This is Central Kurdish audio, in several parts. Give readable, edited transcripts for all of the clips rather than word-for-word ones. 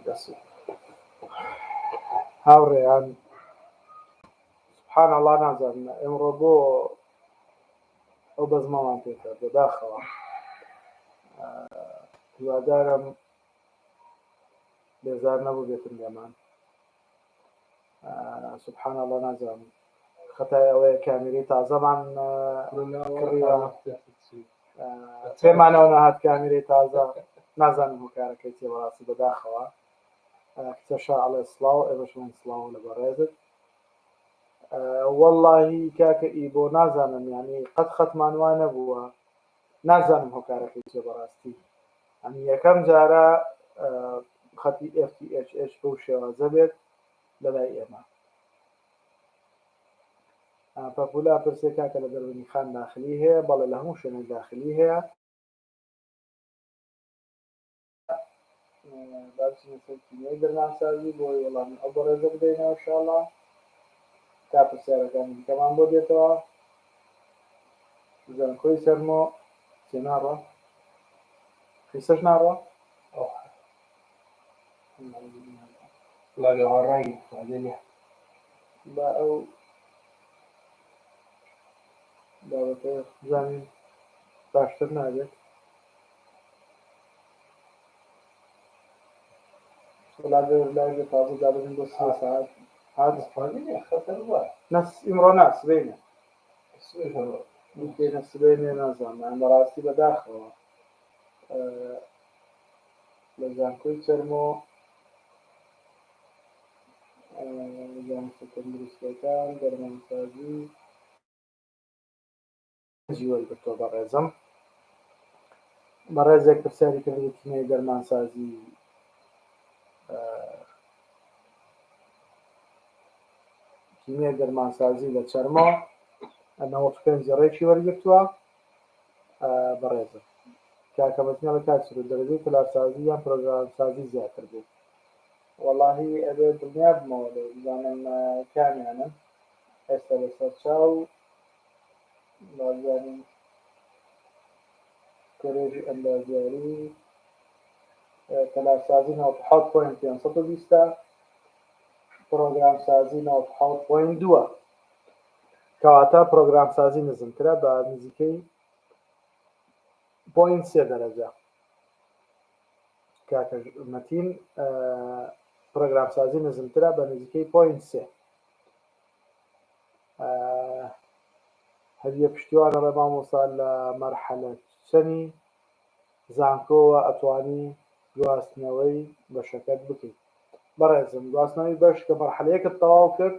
دەسێ هاوڕێیان سبحان الله نازانم ئەمڕۆ بۆ ئەو بەزمەوان پێکرد بەداخەوە هیوادارم بێزار نەبوو بێتم لێمان سبحان الله نازانم خەتای ئەوەیە کامیرەی تازەمان کڕیوە پێمانەوە نەهات کامیرەی تازە نازانم هۆکارەکەی تێوەڕاستی بەداخەوە کچە شاعڵێ سڵاو ئێوەشمان سڵاو لە بەڕێزت وەڵڵاهی کاکە ئیبۆ نازانم یعنی قەت خەتمان وا نەبووە نازانم هۆکارەکەی چێ بەڕاستی ئەنی یەکەم جارە خەتی FTTH بەو شێوازە بێت لەلای ئێمە پەپولا پرسێ کاکە لە دەربنی خان داخلی هەیە بەڵێ لە هەموو شوێنێک داخلی هەیە باچینەی دەرمانسازی بۆ وەڵامی ئەو بەڕێزە بدەینەوە ئینشاءالله تا پرسیارەکانی دیکەمان بۆ دێتەوە زانکۆی سەرمۆ چێ ناڕۆ خیسەش ناڕۆ با ئەو بابەتە بزانین باشتر نابێت لاجە تازە دابن بۆ 3 ساعت ئیمڕۆ ناسبینە سبینێ نازانم بەڕاستی بەداخەوە لە زانکۆی چەرمۆ زانستە تەندروستیەکان دەرمانسازی جیوەرگرتۆ بەڕێزم بەڕێزێک پرسیاری کردی تیمەی دەرمانسازی تیمەی دەرمانسازی لە چەرمۆ 95 ڕێکی وەرگرتووە بەڕێزم کاکە بەتنیا لە کاتسر دەرەجەی کلارسازی یان پرۆگرامسازی زیاتر بوو وەڵاهی ئەبێ دڵنیا بمەوە لێ بزانم کامیانن ئێستا لەسەر چاو بازانین کۆلێژی ئەندازیاری کلارسازی 97.520 پرۆگرامسازی 97.2 کەواتە پرۆگرامسازی نزمترە بە نزیکەی 0.3 دەرەجە کاکە مەتین پرۆگرامسازی نزمترە بە نزیکەی 0.3 هەریە پشتیوانە ڕێ مامۆستا لە مەرحەلە چەندی زانکۆوە ئەتوانی گواستنەوەی بەشەکەت بکەیت بەڕێزم گواستنەوەی بەش کە مەرحەلەیەکت تەواو کرد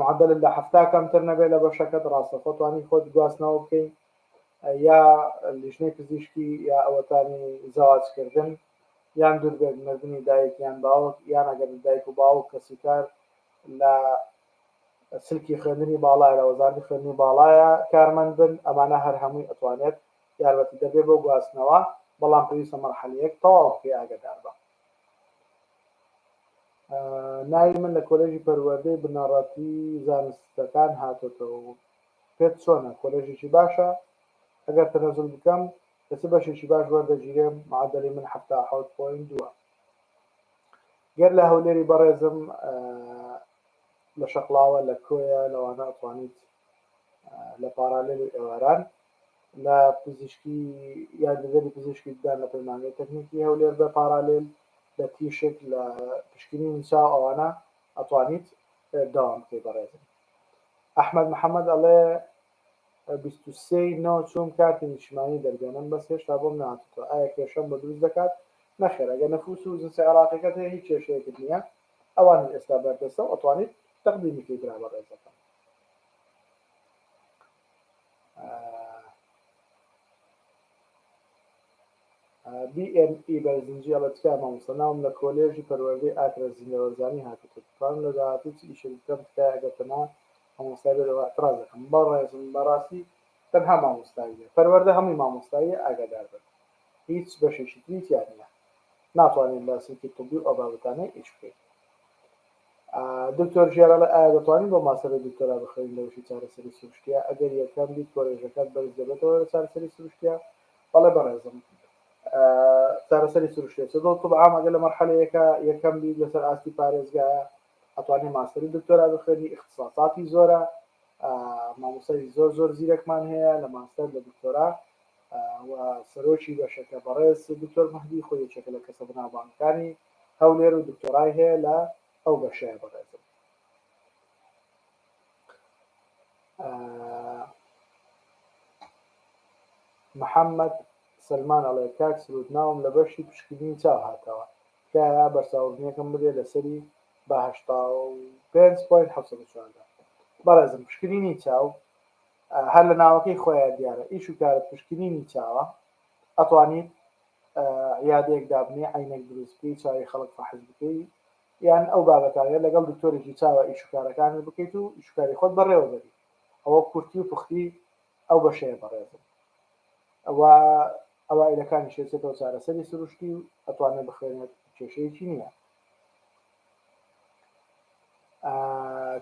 معدل لە 70 کەمتر نەبێت لە بەشەکەت ڕاستەخۆ توانی خۆت گواستنەوە بکەیت یا لیژنەی پزیشکی یا ئەوەتانی زەواجکردن یان دووربێت مردنی دایک یان باوک یان ئەگەر دایک و باوک کەسی کار لە سلکی خوێندنی باڵایە لە وەزارەتی خوێندنی باڵایە کارمەند بن ئەمانە هەر هەمووی ئەتوانێت یارمەتی دەبێت بۆ گواستنەوە بەڵام پێویستە مەرحەلەیەک تەواو بکەی ئاگادار بە ناوی من لە کۆلێژی پەروەردەی بنەڕەتی زانستەکان هاتۆتەوە پێت چۆنە کۆلێژێکی باشە ئەگەر تەنەزول بکەم دەچ بەشێکی باش وەردەگیرێم معدەلی من 77.2 گەر لە هەولێری بەڕێزم لە شەقڵاوە لە کۆیە لەوانە ئەتوانیت لە پارالێل و ئێواران لە پزیشکی یاردەدەری پزیشکی بدان لە پەیمانگەی تەکنیکی هەولێر بە پارالێل لە تیشک لە پشکنی نسا ئەوانە ئەتوانیت داوام بکەی بەڕێزم ئەحمەد محەممەد ئەڵێ 23 نەوە چوون کارتی نیشتیمانی دەربێنم بەس هێشتا بۆم نهاتووە ئایا کێشەم بە دروست دەکات نەخێر ئەگەر نەفوس و جنسی عێراقیەکەت هەیە هیچ کێشەیەکت نییە ئەوان ئێستا بەردەستە و ئەتوانیت تەقدیمی بکەیت برا بەڕێزەکەم BME بەرزنجی ئەڵە تکای مامۆستا ناوم لە کۆلێژی پەروەردەی ئاکرە زیندەوەرزانی هاتووە لە داهاتوو چ ئیشێک بکەم تکای ئەگەر تەنها مامۆستای بێتەوە ئەتراز دەکەم بەڕێزم بەڕاستی تەنها مامۆستاییە پەروەردە هەمووی مامۆستاییە ئاگادار بن هیچ بەشێکی تری تیان نییە ناتوانین لە سلکی طبی و ئەو بابەتانەی ئیش بکەین دکتۆر ژێرەڵە ئایا دەتوانین بۆ ماسەرەی دکتۆرا بخوێنین لە وشی چارەسەری سروشتیە ئەگەر یەکەم بیت کۆلێژەکەت بەرز دەبێتەوە لە چارەسەری سروشتیە بەڵێ بەڕێزم چارەسەری سروشتێت طبعا ئەگەر لە مەرحەلەیەکە یەکەم بی لەسەر ئاستی پارێزگایە ئەتوانێت ماستەری دکتۆرا بخوێنی اختصاساتی زۆرە مامۆسای زۆر زیرەکمان هەیە لە ماستەر لە دکتۆرا و سەرۆکی بەشەکە بەڕێز دکتۆر مەهدی خۆی یەکێکە لە کەسە بناوبانگەکانی هەولێر و دکتۆرای هەیە لە ئەو بەشەیە بەڕێزم محەممەد سلمان ئەڵێ کاک سرود ناوم لە بەشی پشکنی چاو هاتەوە کایە بەرساوردنیەکەم بدێ لەسەری بە 5.7 بەڕێزم پشکنینی چاو هەر لە ناوەکەی خۆیان دیارە ئیش و کارە پشکنینی چاوە ئەتوانیت یادەیەک دابنێ عینەک دروستکەی چاوی خەڵک فەحز بکەی یان ئەو بابەتانە لەگەڵ دکتۆرێکی چاوە ئیش و کارەکانت بکەیت و ئیشکاری خۆت بەڕێوە بەری ئەوە کورتی و پوختی ئەو بەشەیە بەڕێزم ئەوە ئیلەکانی شێچێتەوە چارەسەری سروشتی و ئەتوانێت بخوێنێت کێشەیەکی نییە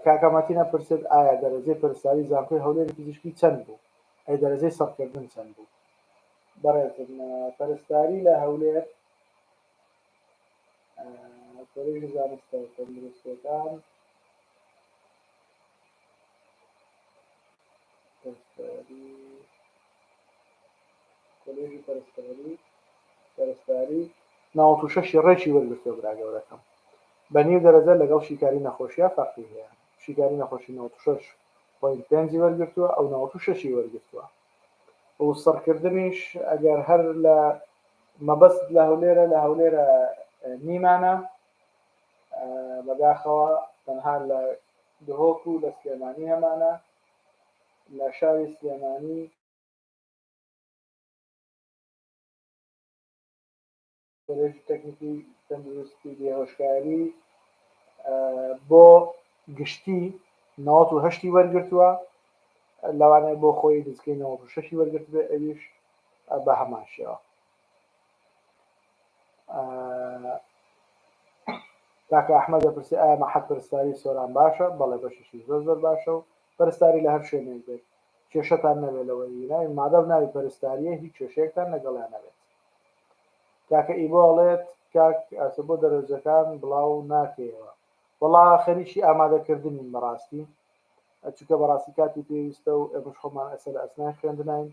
کاکەمەتینە پرسێت ئایا دەرەجەی پەرستاری زانکۆی هەولێری پزیشکی چەند بوو ئەی دەرەجەی سەرکردن چەند بوو بەڕێزم پەرستاری لە هەولێر کۆلێژی زانستە تەندروستیەکان کۆلێژی پەرستاری 96 ڕێکی وەرگرتووە برا گەورەکەم بەنیو دەرەجە لەگەڵ شیکاری نەخۆشیە فەرقی هەیە شیکاری نەخۆشی 96.5 وەرگرتووە ئەو 96 وەرگرتووە و سەرکردنیش ئەگەر هەر لە مەبەست لە هەولێرە نیمانە بەداخەوە تەنها لە دهۆک و لە سلێمانی هەمانە لە شاری سلێمانی کۆلێژی تەکنیکی تەندروستی بێهۆشکاری بۆ گشتی 98 وەرگرتووە لەوانەیە بۆ خۆی دزکەی 96 وەرگرتوێ ئەویش بە هەمان شێوە کاکە ئەحمەد دەپرسی ئایا مەحەد پەرستاری سۆران باشە بەڵێ بەشیشی زۆر باشە و پەرستاری لە هەر شوێنێک بێت کێشەتان نەبێت لەوەی ناوی مادەم ناوی پەرستاریە هیچ کێشەیەکتان لەگەڵیان نەبێت کاکە ئیبۆ ئەڵێت کاک ئاسە بۆ دەرەجەکان بڵاو ناکەیەوە وەڵا خەریکی ئامادەکردنین بەڕاستی چونکە بەڕاستی کاتی پێویستە و ئێمەش خۆمان ئەسەر لە ئەسنای خوێندنین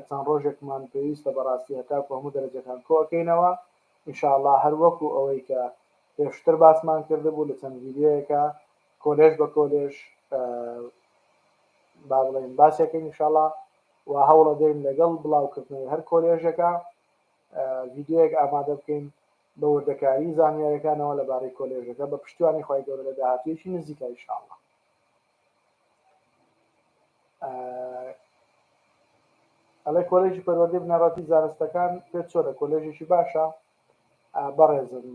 چەند ڕۆژێکمان پێویستە بەڕاستی هەتاکو هەموو دەرەجەکان کۆکەینەوە ئینشاءالله هەر وەکو ئەوەی کە پێشتر باسمان کرده بوو لە چەند ڤیدیۆیەکە کۆلێژ بە کۆلێژ با بڵێن باسیەکەین ئینشاءالله و هەوڵە دەین لەگەڵ بڵاوکردنەوەی هەر کۆلێژەکە ڤیدیۆیەک ئامادە بکەین بە وردەکاری زانیاریەکانەوە لەبارەی کۆلێژەکە بە پشتیوانی خۆی گەورە لە داهاتوویەکی نزیکە ئینشاءالله ئەڵێ کۆلێژی پەروەردەی بنەڕەتی زانستەکان پێت چۆنە کۆلێژێکی باشە بەڕێزم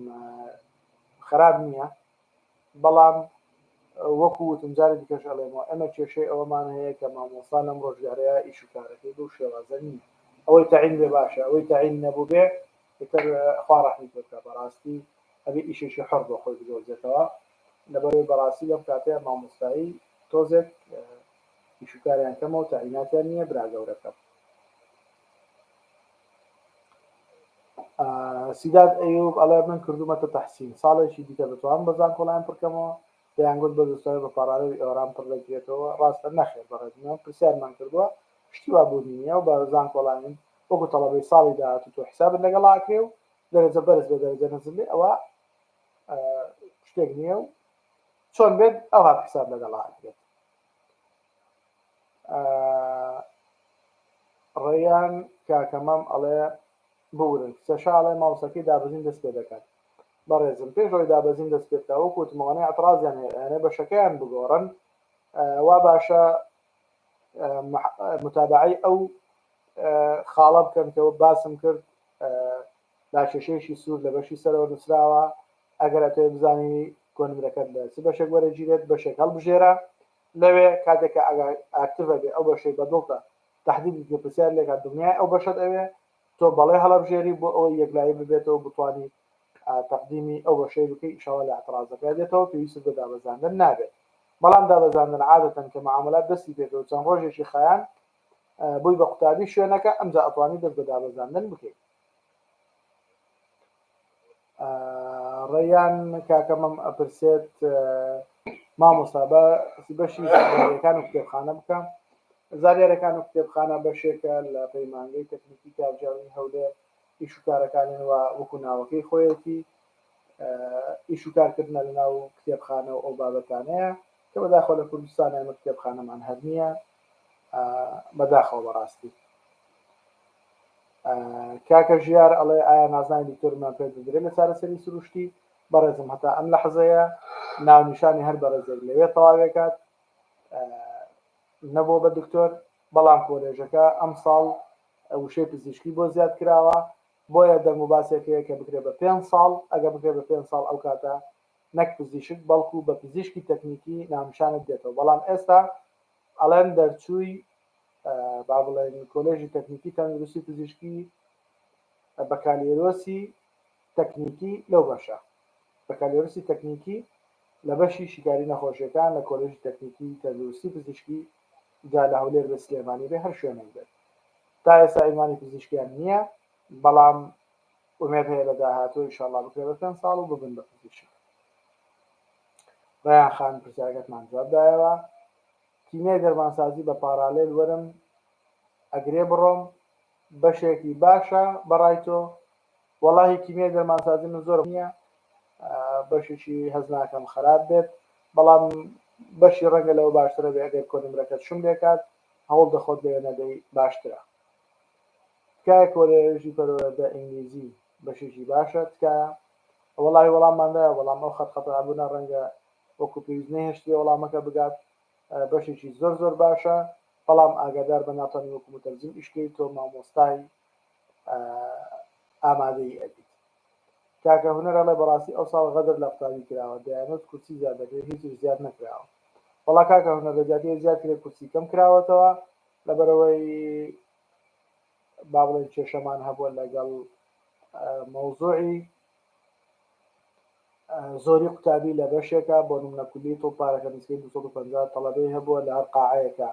خراپ نییە بەڵام وەکو وتم دیکەش ئەڵێمەوە ئەمە کێشەی ئەوەمان هەیە کە مامۆستا لەم ڕۆژگارەیە ئیش و کارەکەی بەو شێوازە نییە ئەوەی تەعین بێ باشە ئەوەی تەعین نەبوو بێ ئیتر خوا ڕەحمی بکە بەڕاستی ئەبێ ئیشێکی حەر بۆ خۆی بدۆزێتەوە لەبەرەوەی بەڕاستی لەم کاتەیە مامۆستایی تۆزێک ئیش و کاریان کەمە و تەعیناتیان نییە برا گەورەکەم سیداد ئەیوب ئەڵێ من کردومەتە تەحسین ساڵێکی دیکە دەتوانم بە زانکۆڵیان پڕکەمەوە دەیانگوت بە دەستۆی بە پاراوی ئێوەران پڕ دەگرێتەوە ڕاستە نەخێر بەڕێزمەوە پرسیارمان کردووە شتی وا بوو نییە و بە زانکۆڵانین وەکو تەڵەبەی ساڵی داهاتوو تۆ حسابت لەگەڵاکرێ و دەرەجە بەرز بە دەرەجە نەزلێ ئەوە شتێک نییە و چۆن بێت ئەو هات حساب لەگەڵاکرێت ڕێیان کاکەمەم ئەڵێ بورن کچەشاڵێ ماوسەکەی دابەزین دەست پێ دەکات بەڕێزم پێشەوەی دابەزین دەست پێ بکەوە وتمەوەی ئەترازیان هەیە بەشەکەیان بگۆڕن وا باشە متابعەی ئەو خاڵە بکەن کەەوە باسم کرد لاکێشەیەکی سوور لە بەشی سەرەوە نووسراوە ئەگەر ئەتوێ بزانی کۆنمرەکەت لە چ بەشێک وەرەگیرێت بەشێک هەڵبژێرە لەوێ کاتێککە ئاکتیڤە بێ ئەو بەشەی بەدڵتە تحدیدی پرسیار لێکات دنیای ئەو بەشت ئەوێ تۆ بەڵێ هەڵبژێری بۆ ئەوەی یەکلایی ببێتەوە بتوانانی تەقدیمی ئەو بەشەی بکەی ئیشەوە لە ئەترازەکە دێتەوە پێویست بە دابەزاندن نابێت بەڵام دابەزاندن عادەتەن کە معاملات دەستی پێێتەوە چەند ڕۆژێکی خەیان بووی بە قوتابی شوێنەکە ئەمجا ئەتوانی دەست بە دابەزاندن بکەیت ڕێیان کاکەمەم ئەپرسێت مامۆستا بەشی زاریەکان و کتێبخانە بکەم. زاریارەکان و کتێبخانە بەشێکە لە پەیمانگەی تەکنیکی کارجاوی هەولێر ئیش و کارەکانەوە وەکو ناوەکەی خۆیەتی ئیش و کارکردنە لە ناو کتێبخانە و ئەو بابەتانەیە کە بەداخۆ لە کوردستان ئێمە کتێبخانەمان هەر نییە بەداخەوە بەڕاستی. کاکە ژیار ئەڵێ ئایا نازانی دکتۆرمان پێ دەدرێت لە چارەسەری سروشتی؟ بەڕێزم هەتا ئەم لەحزەیە ناونیشانی هەر بەڕێزێک لەوێ تەواوێکات نەبووە بە دکتۆر، بەڵام کۆلێژەکە ئەم ساڵ وشەی پزیشکی بۆ زیاد کراوە، بۆیە دەنگ و باسێکەیە کە بکرێت بە 5 ساڵ. ئەگە بکرێت بە 5 ساڵ ئەو کاتە نەک پزیشک بەڵکو بە پزیشکی تەکنیکی ناونیشانت دێتەوە. بەڵام ئێستا ئەڵێن دەرچووی با بڵێن کۆلێژی تەکنیکی تەندروستی پزیشکی بەکالێرۆسی تەکنیکی لەو بەشە بەکالێرۆسی تەکنیکی لە بەشی شیکاری نەخۆشیەکان لە کۆلێژی تەکنیکی تەندروستی پزیشکی جا لە هەولێر بە سلێمانی بێ هەر شوێنێک بێت. تا ئێستا ئیمانی پزیشکیان نییە، بەڵام ئومێد هەیە لە داهاتوو ئینشاڵڵا بکرێت بە 5 ساڵ و ببن بە پزیشک. ڕیان خان پرسیارەکەتمان جواب دایەوە. کیمیای دەرمانسازی بە پارالێل وەرم ئەگرێ بڕۆم بەشێکی باشە بەڕای تۆ؟ وەڵاهی کیمیای دەرمانسازی من زۆر نییە، بەشێکی هەز ناکەم خراپ بێت، بەڵام بەشی ڕەنگە لەوە باشترە بێ ئەگەر کۆنمرەکەت شم لێکات هەوڵ دەخۆت لێ نەدەی باشترە. تکایە کۆلێژی پەروەردە ئینگلیزی بەشێکی باشە تکایە؟ وەڵاهی وەڵامماندایە، بەڵام ئەو خەتخەتابوونە ڕەنگە وەکو پێویستنەی هێشتێ وەڵامەکە بگات. بەشێکی زۆر زۆر باشە، بەڵام ئاگادار بە ناتوانانی وەکو متەرجم ئیشکەی تۆ مامۆستای ئامادەی ئەبیت. کاکە هونەر ئەڵێ بەڕاستی ئەو ساڵ غەدر لە قوتابی کراوە، دەیانوت کورسی زیاد دەکرێت، هیچ زیاد نەکراوە. وەڵا کاکە هونەر لە جاتەیە زیاد کرێت کورسی کەم کراوەتەوە لەبەرەوەی با بڵێن کێشەمان هەبووە لەگەڵ مەوزوعی زۆری قوتابی لە بەشێکە بۆ نمونە کولی تۆ پارەکە نزیکەی 250 تەڵەبەی هەبووە لە هەر قاعەیەکە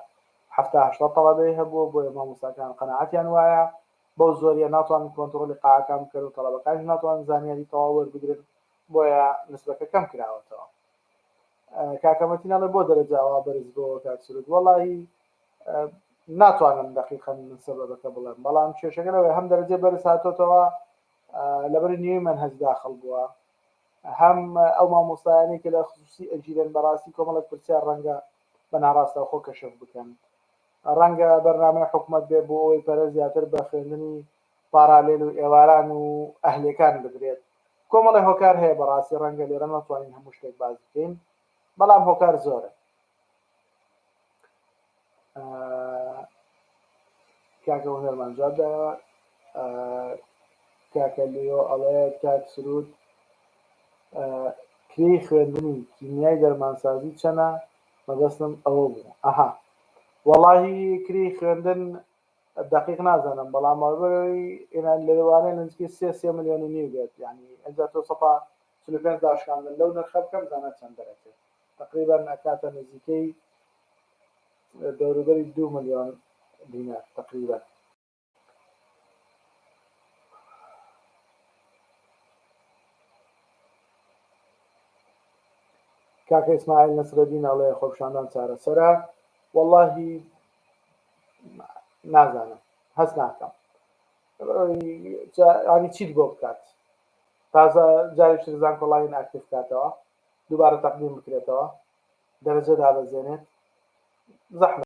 70-80 تەڵەبەی هەبووە، بۆیە مامۆستاکان قەناعەتیان وایە بەو زۆریە ناتوانن کۆنتڕۆلی قاعەکان بکەن و تەڵەبەکانیش ناتوانن زانیاری تەواو وەربگرن، بۆیە نسبەکە کەم کراوەتەوە. کاکەمەتیناڵێ بۆ دەرەجاوا بەرز بۆەوە کاتسرود؟ وەڵاهی ناتوانم دەقیقەن سەبەبەکە بڵێم، بەڵام کێشەکە لەوەیە هەم دەرەجێ بەرز هاتۆتەوە لەبەر نیوەی مەنهەج داخڵ بووە، هەم ئەو مامۆستایانی کە لە خصوصی ئەجیرن بەڕاستی کۆمەڵێک پرسیار ڕەنگە بە ناڕاستەوخۆ کەشف بکەن، ڕەنگە بەرنامەی حکوومەت بێ بۆ ئەوەی پەرە زیاتر بە خوێندنی پارالێل و ئێواران و ئەهلەکان بدرێت. کۆمەڵی هۆکار هەیە بەڕاستی، ڕەنگە لێرە ناتوانین هەموو شتێک باز بکەین، بەڵام هۆکار زۆرە. کاکە هونەرمان جواب دایەوە. کاکە لیۆ ئەڵێ کاک سرود کرێی خوێندنی کیمیای دەرمانسازی چەنە؟ مەبەستم ئەوە بوو. ئەها وەڵاهی کری خوێندن دقیق نازانم، بەڵام لە لەوانەیە نزیکەی 3 ملیۆن و نیو بێت، یعنی ئەجا تۆ 145 داشکاندن لەو نرخە بکەم زانە چەند دەرەچێت، تقریبا ئەکاتە نزیکەی دەوروبەری 2 ملیۆن دینار تقریبا. کاکە ئیسماعیل نەسرەدین ئەڵێ خۆپیشاندان چارەسەرە. وەڵاهی نازانم، هەست ناکەم ینی چیت بۆ بکات، تازە جارێکی زان کۆڵاین ئاکتیف بکاتەوە، دووبارە تەقدیم بکرێتەوە، دەرەجە دابەزێنێت، زەحمەتە.